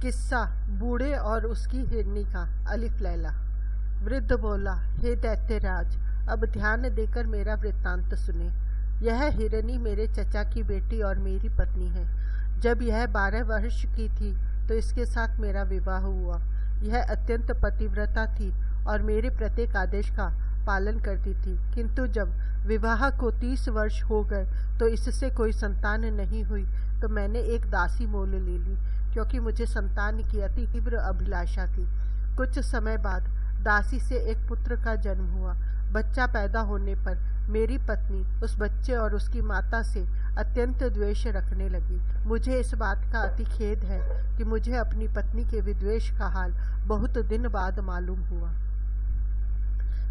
किस्सा बूढ़े और उसकी हिरनी का। अलिफ लैला। वृद्ध बोला, हे दैत्यराज, अब ध्यान देकर मेरा वृत्तांत सुने। यह हिरनी मेरे चचा की बेटी और मेरी पत्नी है। जब यह 12 वर्ष की थी तो इसके साथ मेरा विवाह हुआ। यह अत्यंत पतिव्रता थी और मेरे प्रत्येक आदेश का पालन करती थी, किंतु जब विवाह को 30 वर्ष हो गए तो इससे कोई संतान नहीं हुई, तो मैंने एक दासी मोल ले ली, क्योंकि मुझे संतान की अति तीव्र अभिलाषा थी। कुछ समय बाद दासी से एक पुत्र का जन्म हुआ। बच्चा पैदा होने पर मेरी पत्नी उस बच्चे और उसकी माता से अत्यंत द्वेष रखने लगी। मुझे इस बात का अति खेद है कि मुझे अपनी पत्नी के विद्वेष का हाल बहुत दिन बाद मालूम हुआ।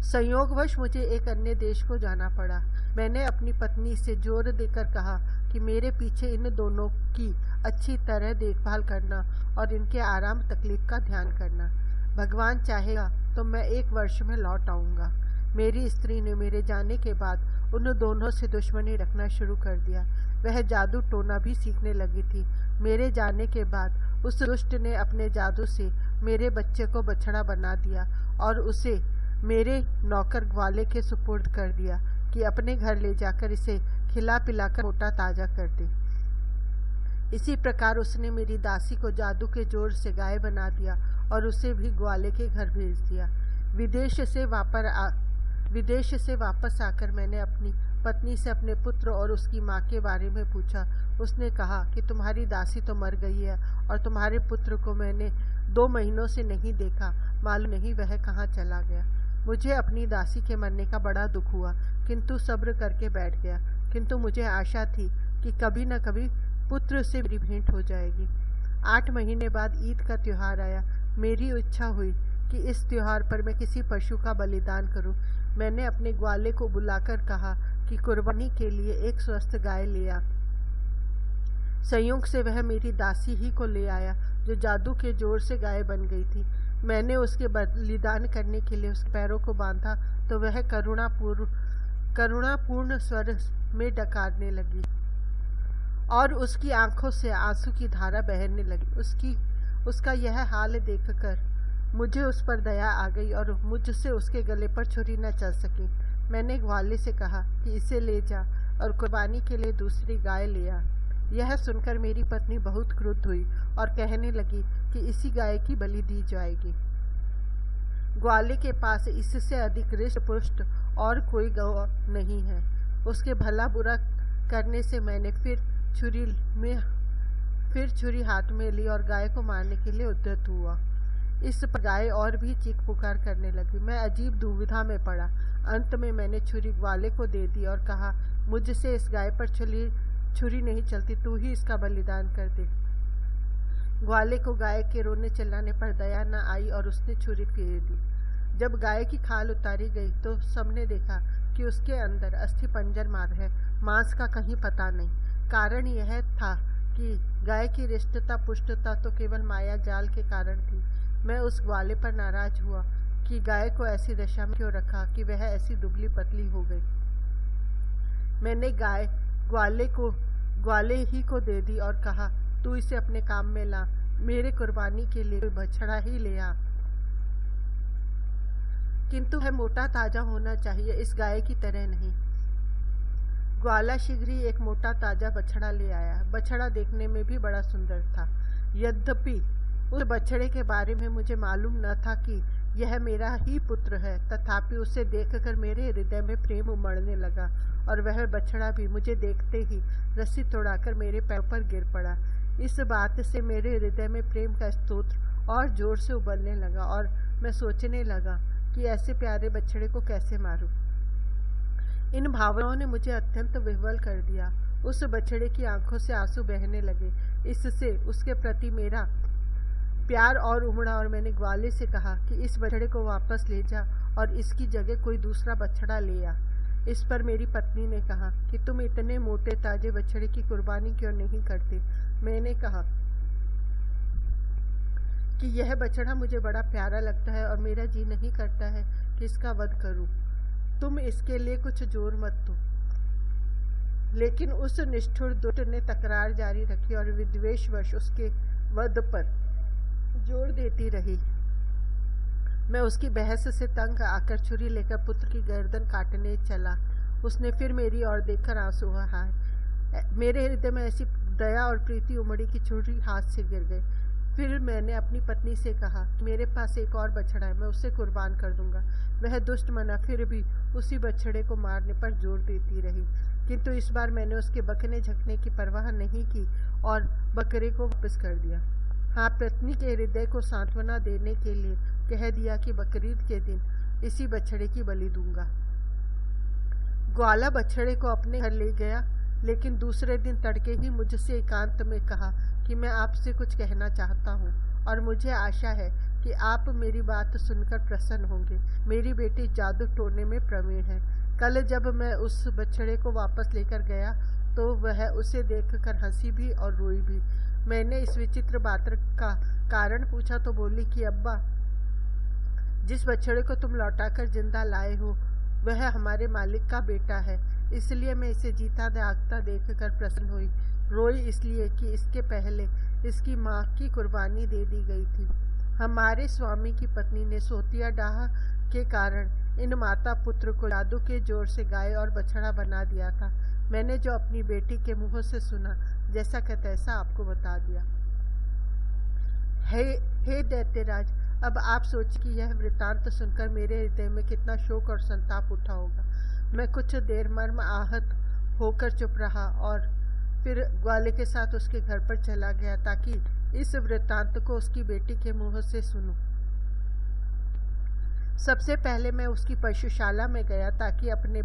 संयोगवश मुझे एक अन्य देश को जाना पड़ा। मैंने अपनी पत्नी से जोर देकर कहा कि मेरे पीछे इन दोनों की अच्छी तरह देखभाल करना और इनके आराम तकलीफ का ध्यान करना। भगवान चाहेगा तो मैं 1 वर्ष में लौट आऊँगा। मेरी स्त्री ने मेरे जाने के बाद उन दोनों से दुश्मनी रखना शुरू कर दिया। वह जादू टोना भी सीखने लगी थी। मेरे जाने के बाद उस दुष्ट ने अपने जादू से मेरे बच्चे को बछड़ा बना दिया और उसे मेरे नौकर ग्वाले के सुपुर्द कर दिया कि अपने घर ले जाकर इसे खिला पिलाकर मोटा ताजा कर दे। इसी प्रकार उसने मेरी दासी को जादू के जोर से गाय बना दिया और उसे भी ग्वाले के घर भेज दिया। विदेश से वापस आकर मैंने अपनी पत्नी से अपने पुत्र और उसकी माँ के बारे में पूछा। उसने कहा कि तुम्हारी दासी तो मर गई है और तुम्हारे पुत्र को मैंने 2 महीनों से नहीं देखा, मालूम नहीं वह कहाँ चला गया। मुझे अपनी दासी के मरने का बड़ा दुख हुआ, किंतु सब्र करके बैठ गया। किंतु मुझे आशा थी कि कभी न कभी पुत्र से मेरी भेंट हो जाएगी। 8 महीने बाद ईद का त्योहार आया। मेरी इच्छा हुई कि इस त्योहार पर मैं किसी पशु का बलिदान करूं। मैंने अपने ग्वाले को बुलाकर कहा कि कुर्बानी के लिए एक स्वस्थ गाय ले आ। संयोग से वह मेरी दासी ही को ले आया, जो जादू के जोर से गाय बन गई थी। मैंने उसके बलिदान करने के लिए उसके पैरों को बांधा तो वह करुणापूर्ण स्वर में डकारने लगी और उसकी आंखों से आंसू की धारा बहने लगी। उसका यह हाल देखकर मुझे उस पर दया आ गई और मुझसे उसके गले पर छुरी न चल सकी। मैंने ग्वाले से कहा कि इसे ले जा और कुर्बानी के लिए दूसरी गाय ले आ। यह सुनकर मेरी पत्नी बहुत क्रुद्ध हुई और कहने लगी कि इसी गाय की बलि दी जाएगी। ग्वाले के पास इससे अधिक हृष्ट पुष्ट और कोई गौ नहीं है। उसके भला बुरा करने से मैंने फिर छुरी हाथ में ली और गाय को मारने के लिए उद्यत हुआ। इस पर गाय और भी चीख पुकार करने लगी। मैं अजीब दुविधा में पड़ा। अंत में मैंने छुरी ग्वाले को दे दी और कहा, मुझसे इस गाय पर छुरी नहीं चलती, तू ही इसका बलिदान कर दे। ग्वाले को गाय के रोने चिल्लाने पर दया न आई और उसने छुरी फेर दी। जब गाय की खाल उतारी गई तो सबने देखा कि उसके अंदर अस्थि पंजर मार है, मांस का कहीं पता नहीं। कारण यह था कि गाय की रिष्टता पुष्टता तो केवल माया जाल के कारण थी। मैं उस ग्वाले पर नाराज हुआ कि गाय को ऐसी दशा में क्यों रखा कि वह ऐसी दुबली पतली हो गई। मैंने गाय ग्वाले ही को दे दी और कहा, तू इसे अपने काम में ला, मेरे कुर्बानी के लिए कोई बछड़ा ही ले आ, किंतु वह मोटा ताजा होना चाहिए, इस गाय की तरह नहीं। ग्वाला शीघ्र ही एक मोटा ताजा बछड़ा ले आया। बछड़ा देखने में भी बड़ा सुंदर था। यद्यपि उस बछड़े के बारे में मुझे मालूम न था कि यह मेरा ही पुत्र है, तथापि उसे देखकर मेरे हृदय में प्रेम उमड़ने लगा और वह बछड़ा भी मुझे देखते ही रस्सी तोड़ाकर मेरे पैरों पर गिर पड़ा। इस बात से मेरे हृदय में प्रेम का स्तोत्र और जोर से उबलने लगा और मैं सोचने लगा कि ऐसे प्यारे बछड़े को कैसे मारूं। इन भावनाओं ने मुझे अत्यंत विह्वल कर दिया। उस बछड़े की आंखों से आंसू बहने लगे। इससे उसके प्रति मेरा प्यार और उमड़ा और मैंने ग्वाले से कहा कि इस बछड़े को वापस ले जा और इसकी जगह कोई दूसरा बछड़ा ले आ। इस पर मेरी पत्नी ने कहा कि तुम इतने मोटे ताजे बछड़े की कुर्बानी क्यों नहीं करते। मैंने कहा कि यह बछड़ा मुझे बड़ा प्यारा लगता है और मेरा जी नहीं करता है कि इसका वध करूं। तुम इसके लिए कुछ जोर मत दो। लेकिन उस निष्ठुर दुष्ट ने तकरार जारी रखी और विद्वेषवश उसके वध पर जोर देती रही। मैं उसकी बहस से तंग आकर छुरी लेकर पुत्र की गर्दन काटने चला। उसने फिर मेरी ओर देखकर आंसू बहाए। मेरे हृदय में ऐसी दया और प्रीति उमड़ी कि छुरी हाथ से गिर गई। फिर मैंने अपनी पत्नी से कहा, मेरे पास एक और बछड़ा है, मैं उसे कुर्बान कर दूंगा। वह दुष्ट मना फिर भी उसी बछड़े को मारने पर जोर देती रही, किंतु इस बार मैंने उसके बकने झकने की परवाह नहीं की और बकरे को वापस कर दिया। हाँ, पत्नी के हृदय को सांत्वना देने के लिए कह दिया कि बकरीद के दिन इसी बछड़े की बलि दूंगा। ग्वाला बछड़े को अपने घर ले गया, लेकिन दूसरे दिन तड़के ही मुझसे एकांत में कहा कि मैं आपसे कुछ कहना चाहता हूँ और मुझे आशा है कि आप मेरी बात सुनकर प्रसन्न होंगे। मेरी बेटी जादू टोने में प्रवीण है। कल जब मैं उस बछड़े को वापस लेकर गया तो वह उसे देखकर हंसी भी और रोई भी। मैंने इस विचित्र बात का कारण पूछा तो बोली कि अब्बा, जिस बछड़े को तुम लौटाकर जिंदा लाए हो वह हमारे मालिक का बेटा है, इसलिए मैं इसे जीता जागता देखकर प्रसन्न हुई। रोई इसलिए कि इसके पहले इसकी माँ की कुर्बानी दे दी गई थी। हमारे स्वामी की पत्नी ने सोतिया डाह के कारण इन माता पुत्र को जादू के जोर से गाय और बछड़ा बना दिया था। मैंने जो अपनी बेटी के मुंह से सुना, जैसा का तैसा आपको बता दिया। हे दैत्यराज, अब आप सोच कि यह वृतांत सुनकर मेरे हृदय में कितना शोक और संताप उठा होगा। मैं कुछ देर मर्म आहत होकर चुप रहा और फिर ग्वाले के साथ उसके घर पर चला गया ताकि इस वृतांत को उसकी बेटी के मुंह से सुनूं। सबसे पहले मैं उसकी पशुशाला में गया ताकि अपने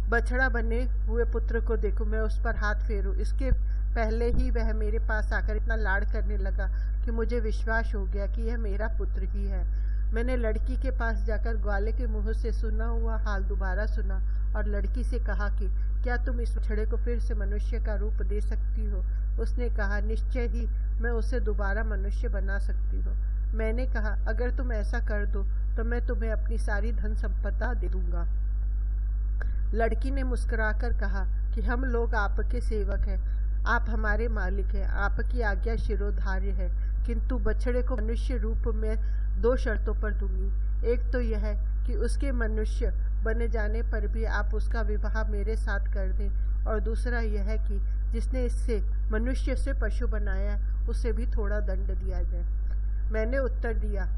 बछड़ा बने हुए पुत्र को देखूं, मैं उस पर हाथ फेरूं। इसके पहले ही वह मेरे पास आकर इतना लाड़ करने लगा कि मुझे विश्वास हो गया कि यह मेरा पुत्र ही है। मैंने लड़की के पास जाकर ग्वाले के मुंह से सुना हुआ हाल दोबारा सुना और लड़की से कहा कि क्या तुम इस बछड़े को फिर से मनुष्य का रूप दे सकती हो? उसने कहा, निश्चय ही मैं उसे दोबारा मनुष्य बना सकती हूँ। मैंने कहा, अगर तुम ऐसा कर दो तो मैं तुम्हें अपनी सारी धन संपदा दे दूंगा। लड़की ने मुस्कुराकर कहा कि हम लोग आपके सेवक हैं, आप हमारे मालिक हैं, आपकी आज्ञा शिरोधार्य है, किंतु बछड़े को मनुष्य रूप में 2 शर्तों पर दूंगी। एक तो यह है कि उसके मनुष्य बने जाने पर भी आप उसका विवाह मेरे साथ कर दें, और दूसरा यह है कि जिसने इससे मनुष्य से पशु बनाया उसे भी थोड़ा दंड दिया जाए। मैंने उत्तर दिया,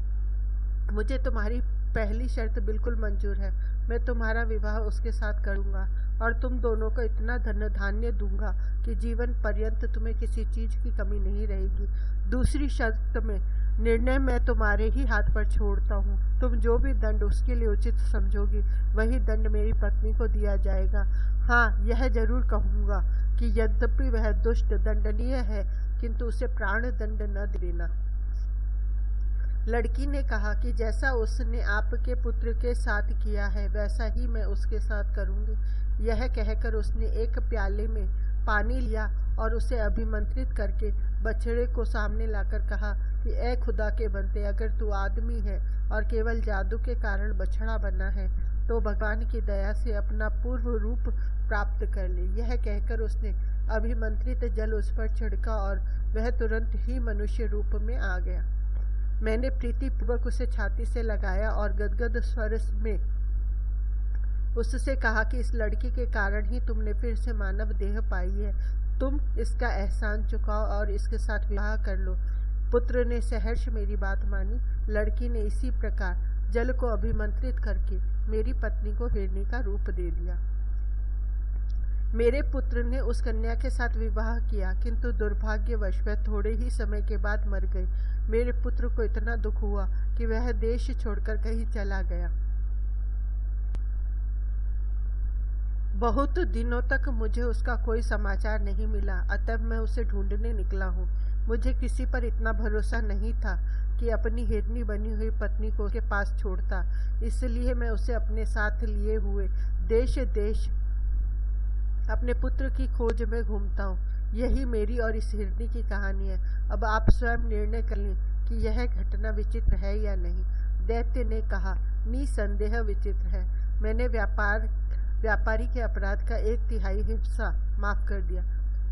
मुझे तुम्हारी पहली शर्त बिल्कुल मंजूर है। मैं तुम्हारा विवाह उसके साथ करूंगा और तुम दोनों को इतना धन धान्य दूंगा कि जीवन पर्यंत तुम्हें किसी चीज की कमी नहीं रहेगी। दूसरी शर्त में निर्णय मैं तुम्हारे ही हाथ पर छोड़ता हूँ। तुम जो भी दंड उसके लिए उचित समझोगी वही दंड मेरी पत्नी को दिया जाएगा। हाँ, यह जरूर कहूँगा कि यद्यपि वह दुष्ट दंडनीय है, किंतु उसे प्राण दंड न देना। लड़की ने कहा कि जैसा उसने आपके पुत्र के साथ किया है वैसा ही मैं उसके साथ करूंगी। यह कहकर उसने एक प्याले में पानी लिया और उसे अभिमंत्रित करके बछड़े को सामने लाकर कहा कि ए खुदा के बंदे, अगर तू आदमी है और केवल जादू के कारण बछड़ा बना है तो भगवान की दया से अपना पूर्व रूप प्राप्त कर ले। यह कहकर उसने अभिमंत्रित जल उस पर छिड़का और वह तुरंत ही मनुष्य रूप में आ गया। मैंने प्रीतिपूर्वक उसे छाती से लगाया और गदगद स्वर में उससे कहा कि इस लड़की के कारण ही तुमने फिर से मानव देह पाई है। तुम इसका एहसान चुकाओ और इसके साथ विवाह कर लो। पुत्र ने सहर्ष मेरी बात मानी। लड़की ने इसी प्रकार जल को अभिमंत्रित करके मेरी पत्नी को हिरनी का रूप दे दिया। मेरे पुत्र ने उस कन्या के साथ विवाह किया, किंतु दुर्भाग्यवश वह थोड़े ही समय के बाद मर गई। मेरे पुत्र को इतना दुख हुआ कि वह देश छोड़कर कहीं चला गया। बहुत दिनों तक मुझे उसका कोई समाचार नहीं मिला, अतः मैं उसे ढूंढने निकला हूँ। मुझे किसी पर इतना भरोसा नहीं था कि अपनी हिरनी बनी हुई पत्नी को उसके पास छोड़ता, इसलिए मैं उसे अपने साथ लिए हुए देश देश अपने पुत्र की खोज में घूमता हूँ। यही मेरी और इस हिरनी की कहानी है। अब आप स्वयं निर्णय कर लें कि यह घटना विचित्र है या नहीं। दैत्य ने कहा, निसंदेह विचित्र है। मैंने व्यापारी के अपराध का 1/3 हिस्सा माफ कर दिया।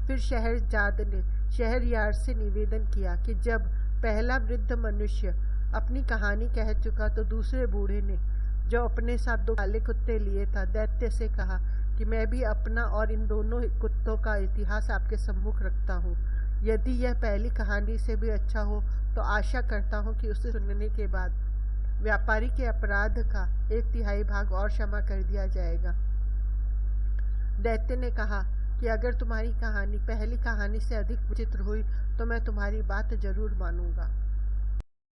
फिर शहरजाद ने शहरयार से निवेदन किया कि जब पहला वृद्ध मनुष्य अपनी कहानी कह चुका तो दूसरे बूढ़े ने, जो अपने साथ 2 काले कुत्ते लिए था, दैत्य से कहा कि मैं भी अपना और इन दोनों कुत्तों का इतिहास आपके सम्मुख रखता हूँ। यदि यह पहली कहानी से भी अच्छा हो तो आशा करता हूँ कि उसे सुनने के बाद व्यापारी के अपराध का 1/3 भाग और क्षमा कर दिया जाएगा। दैत्य ने कहा कि अगर तुम्हारी कहानी पहली कहानी से अधिक विचित्र हुई तो मैं तुम्हारी बात जरूर मानूंगा।